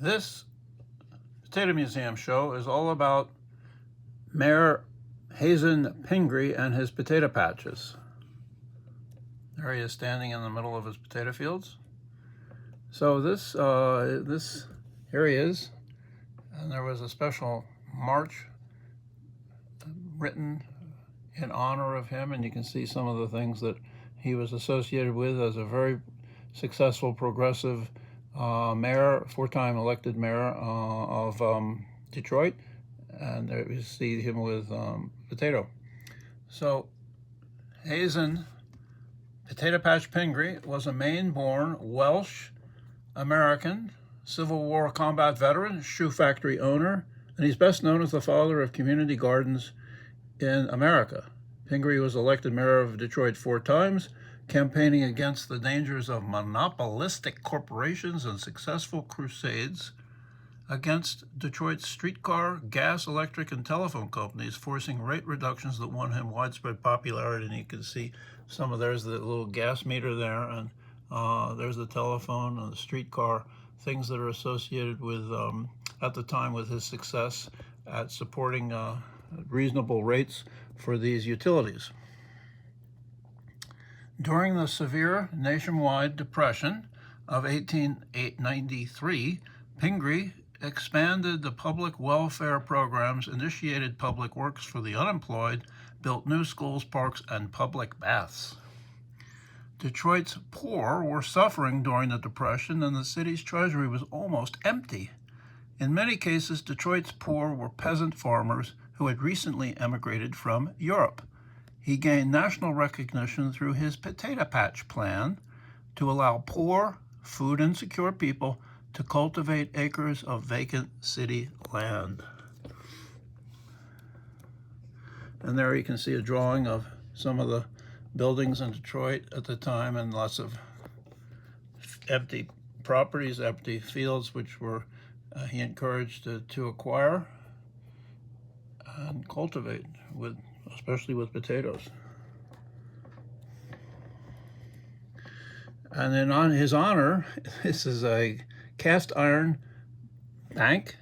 This Potato Museum show is all about Mayor Hazen Pingree and his potato patches. There he is standing in the middle of his potato fields. So here he is, and there was a special march written in honor of him, and you can see some of the things that he was associated with as a very successful progressive mayor, four-time elected mayor of Detroit, and there you see him with potato. So Hazen Potato Patch Pingree was a Maine-born Welsh American Civil War combat veteran, shoe factory owner, and he's best known as the father of community gardens in America. Pingree was elected mayor of Detroit 4 times, campaigning against the dangers of monopolistic corporations and successful crusades against Detroit's streetcar, gas, electric, and telephone companies, forcing rate reductions that won him widespread popularity. And you can see there's the little gas meter there, and there's the telephone and the streetcar, things that are associated with, at the time, with his success at supporting reasonable rates for these utilities. During the severe nationwide depression of 1893, Pingree expanded the public welfare programs, initiated public works for the unemployed, built new schools, parks, and public baths. Detroit's poor were suffering during the Depression, and the city's treasury was almost empty. In many cases, Detroit's poor were peasant farmers who had recently emigrated from Europe. He gained national recognition through his potato patch plan to allow poor, food-insecure people to cultivate acres of vacant city land. And there you can see a drawing of some of the buildings in Detroit at the time, and lots of empty properties, empty fields, which were he encouraged to acquire and cultivate, especially with potatoes. And then on his honor, this is a cast iron bank,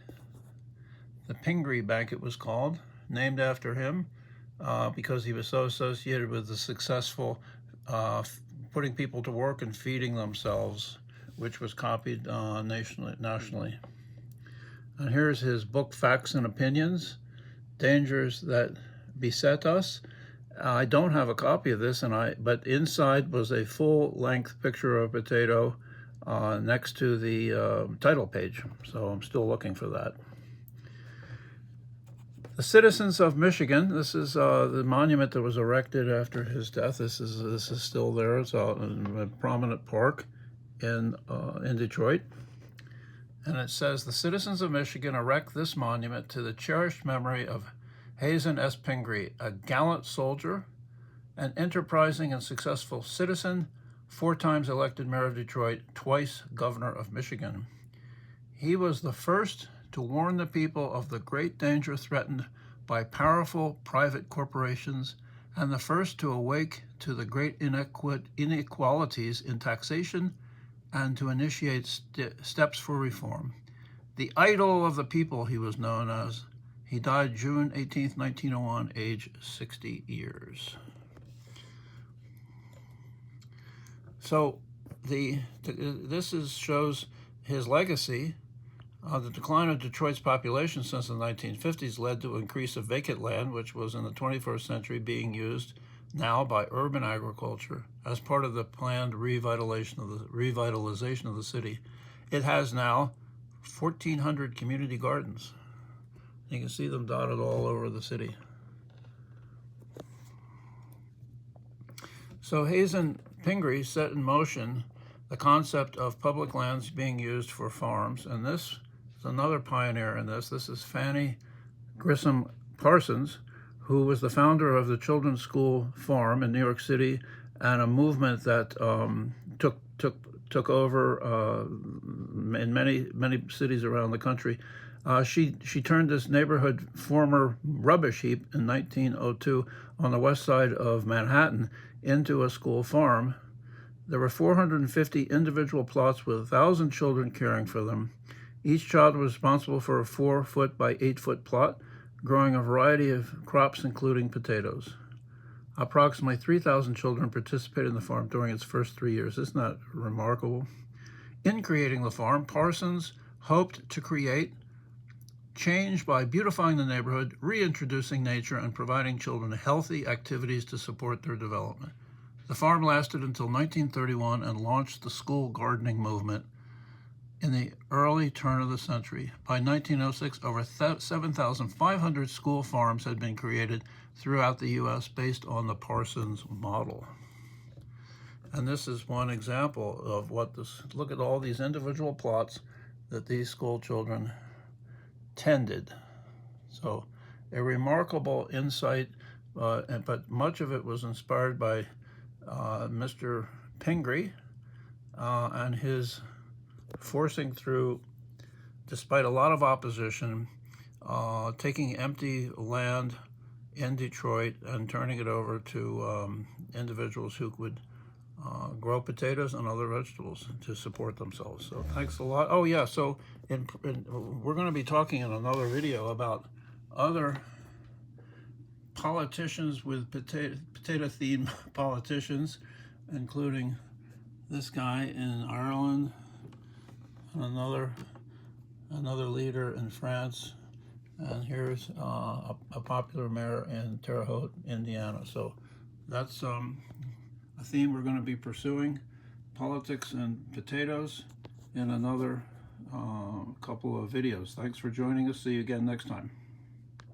the Pingree Bank it was called, named after him because he was so associated with the successful putting people to work and feeding themselves, which was copied nationally. And here's his book, Facts and Opinions, Dangers That Beset Us. I don't have a copy of this, but inside was a full-length picture of a potato next to the title page, so I'm still looking for that. The citizens of Michigan, this is the monument that was erected after his death. This is still there. It's in a prominent park in Detroit. And it says, the citizens of Michigan erect this monument to the cherished memory of Hazen S. Pingree, a gallant soldier, an enterprising and successful citizen, 4 times elected mayor of Detroit, twice governor of Michigan. He was the first to warn the people of the great danger threatened by powerful private corporations, and the first to awake to the great inequalities in taxation and to initiate steps for reform. The idol of the people, he was known as. He died June 18th, 1901, age 60 years. So this shows his legacy. The decline of Detroit's population since the 1950s led to an increase of vacant land, which was in the 21st century being used now by urban agriculture as part of the planned revitalization of the city. It has now 1,400 community gardens. You can see them dotted all over the city. So Hazen Pingree set in motion the concept of public lands being used for farms, and this is another pioneer in this. This is Fanny Grissom Parsons, who was the founder of the Children's School Farm in New York City, and a movement that took over in many cities around the country. She turned this neighborhood former rubbish heap in 1902 on the west side of Manhattan into a school farm. There were 450 individual plots with 1,000 children caring for them. Each child was responsible for a 4-foot by 8-foot plot, growing a variety of crops including potatoes. Approximately 3,000 children participated in the farm during its first 3 years. Isn't that remarkable? In creating the farm, Parsons hoped to create change by beautifying the neighborhood, reintroducing nature, and providing children healthy activities to support their development. The farm lasted until 1931 and launched the school gardening movement in the early turn of the century. By 1906, over 7,500 school farms had been created throughout the U.S. based on the Parsons model. And this is one example of what this, look at all these individual plots that these school children tended. So a remarkable insight, but much of it was inspired by Mr. Pingree and his forcing through, despite a lot of opposition, taking empty land in Detroit and turning it over to individuals who would grow potatoes and other vegetables to support themselves. So thanks a lot. Oh yeah, so we're going to be talking in another video about other politicians with potato-themed politicians, including this guy in Ireland, and another leader in France, and here's a popular mayor in Terre Haute, Indiana. So that's a theme we're going to be pursuing, politics and potatoes, in another couple of videos. Thanks for joining us. See you again next time.